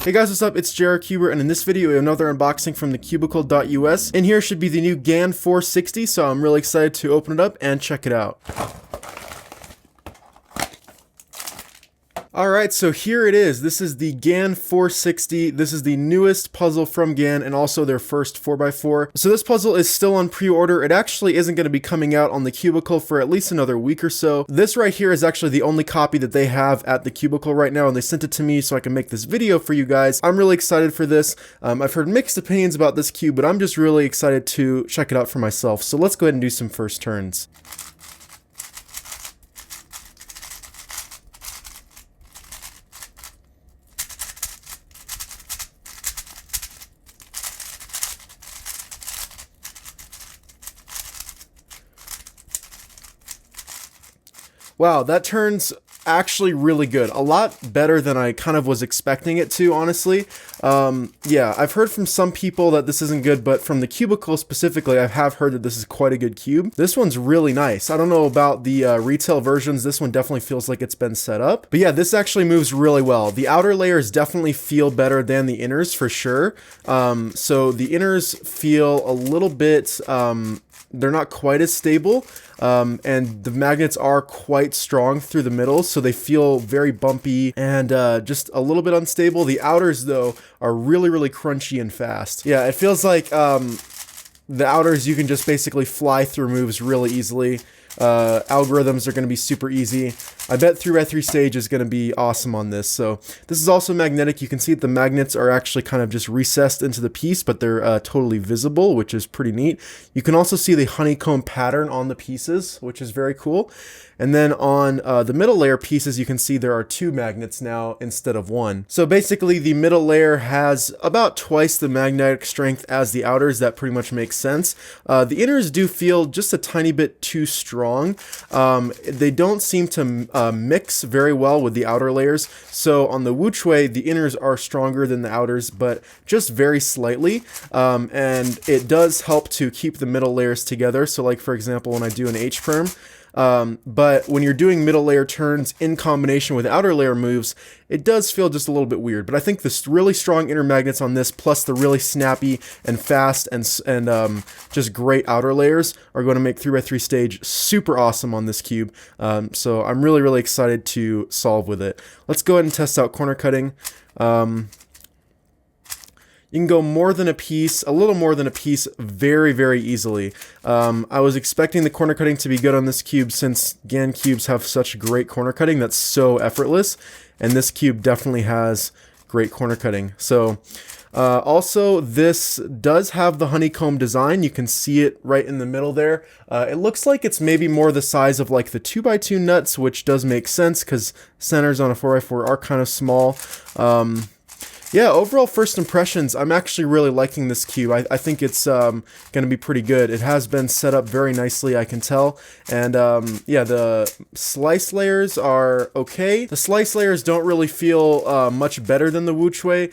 Hey guys, what's up? It's JR Cuber, and in this video, we have another unboxing from the Cubicle.us. In here should be the new GAN 460, so I'm really excited to open it up and check it out. Alright, so here it is. This is the GAN 460. This is the newest puzzle from GAN and also their first 4x4. So this puzzle is still on pre-order. It actually isn't going to be coming out on the Cubicle for at least another week or so. This right here is actually the only copy that they have at the Cubicle right now, and they sent it to me so I can make this video for you guys. I'm really excited for this. I've heard mixed opinions about this cube, but I'm just really excited to check it out for myself. So let's go ahead and do some first turns. Wow, that turns actually really good. A lot better than I kind of was expecting it to, honestly. Yeah, I've heard from some people that this isn't good, but from the Cubicle specifically, I have heard that this is quite a good cube. This one's really nice. I don't know about the retail versions. This one definitely feels like it's been set up. But yeah, this actually moves really well. The outer layers definitely feel better than the inners for sure. So the inners feel a little bit... they're not quite as stable, and the magnets are quite strong through the middle, so they feel very bumpy and just a little bit unstable. The outers, though, are really, really crunchy and fast. Yeah, it feels like the outers you can just basically fly through moves really easily. Algorithms are going to be super easy. I bet 3x3 stage is going to be awesome on this. So this is also magnetic. You can see that the magnets are actually kind of just recessed into the piece, but they're totally visible, which is pretty neat. You can also see the honeycomb pattern on the pieces, which is very cool. And then on the middle layer pieces, you can see there are 2 magnets now instead of 1. So basically the middle layer has about twice the magnetic strength as the outers. That pretty much makes sense. The inners do feel just a tiny bit too strong. They don't seem to mix very well with the outer layers. So on the Wuchuei, the inners are stronger than the outers, but just very slightly. And it does help to keep the middle layers together. So like, for example, when I do an H-perm, but when you're doing middle layer turns in combination with outer layer moves, it does feel just a little bit weird. But I think the really strong inner magnets on this, plus the really snappy and fast and just great outer layers, are going to make 3x3 stage super awesome on this cube. So I'm really, really excited to solve with it. Let's go ahead and test out corner cutting. You can go more than a piece, a little more than a piece, very, very easily. I was expecting the corner cutting to be good on this cube since GAN cubes have such great corner cutting that's so effortless, and this cube definitely has great corner cutting. So also this does have the honeycomb design. You can see it right in the middle there. It looks like it's maybe more the size of like the 2x2 nuts, which does make sense because centers on a 4x4 are kind of small. Yeah, overall first impressions, I'm actually really liking this cube. I think it's going to be pretty good. It has been set up very nicely, I can tell. And yeah, the slice layers are okay. The slice layers don't really feel much better than the Wuchuei.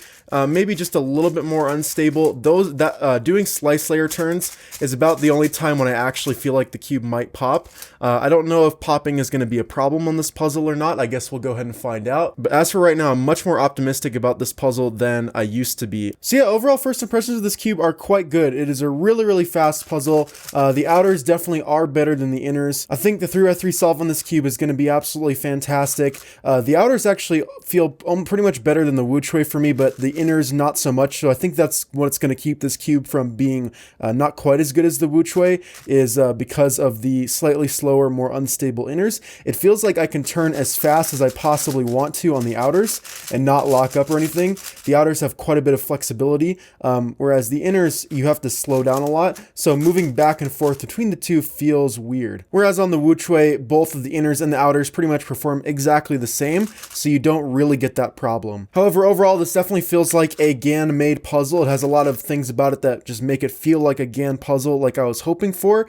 Maybe just a little bit more unstable. Doing slice layer turns is about the only time when I actually feel like the cube might pop. I don't know if popping is going to be a problem on this puzzle or not. I guess we'll go ahead and find out. But as for right now, I'm much more optimistic about this puzzle than I used to be. So yeah, overall first impressions of this cube are quite good. It is a really, really fast puzzle. The outers definitely are better than the inners. I think the 3x3 solve on this cube is going to be absolutely fantastic. The outers actually feel pretty much better than the Wuchuei for me, but the inners not so much. So I think that's what's going to keep this cube from being not quite as good as the Wuchuei, is because of the slightly slower, more unstable inners. It feels like I can turn as fast as I possibly want to on the outers and not lock up or anything. The outers have quite a bit of flexibility, whereas the inners, you have to slow down a lot, so moving back and forth between the two feels weird. Whereas on the Wuchuei, both of the inners and the outers pretty much perform exactly the same, so you don't really get that problem. However, overall, this definitely feels like a GAN-made puzzle. It has a lot of things about it that just make it feel like a GAN puzzle like I was hoping for,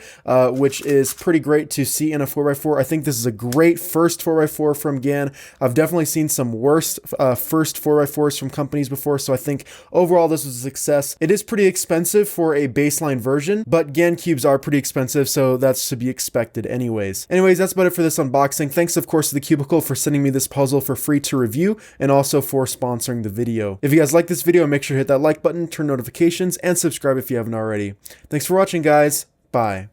which is pretty great to see in a 4x4. I think this is a great first 4x4 from GAN. I've definitely seen some worse first 4x4s from companies companies before, so I think overall this was a success. It is pretty expensive for a baseline version, but GAN cubes are pretty expensive, so that's to be expected anyways. Anyways, that's about it for this unboxing. Thanks, of course, to the Cubicle for sending me this puzzle for free to review, and also for sponsoring the video. If you guys like this video, make sure to hit that like button, turn notifications, and subscribe if you haven't already. Thanks for watching, guys. Bye.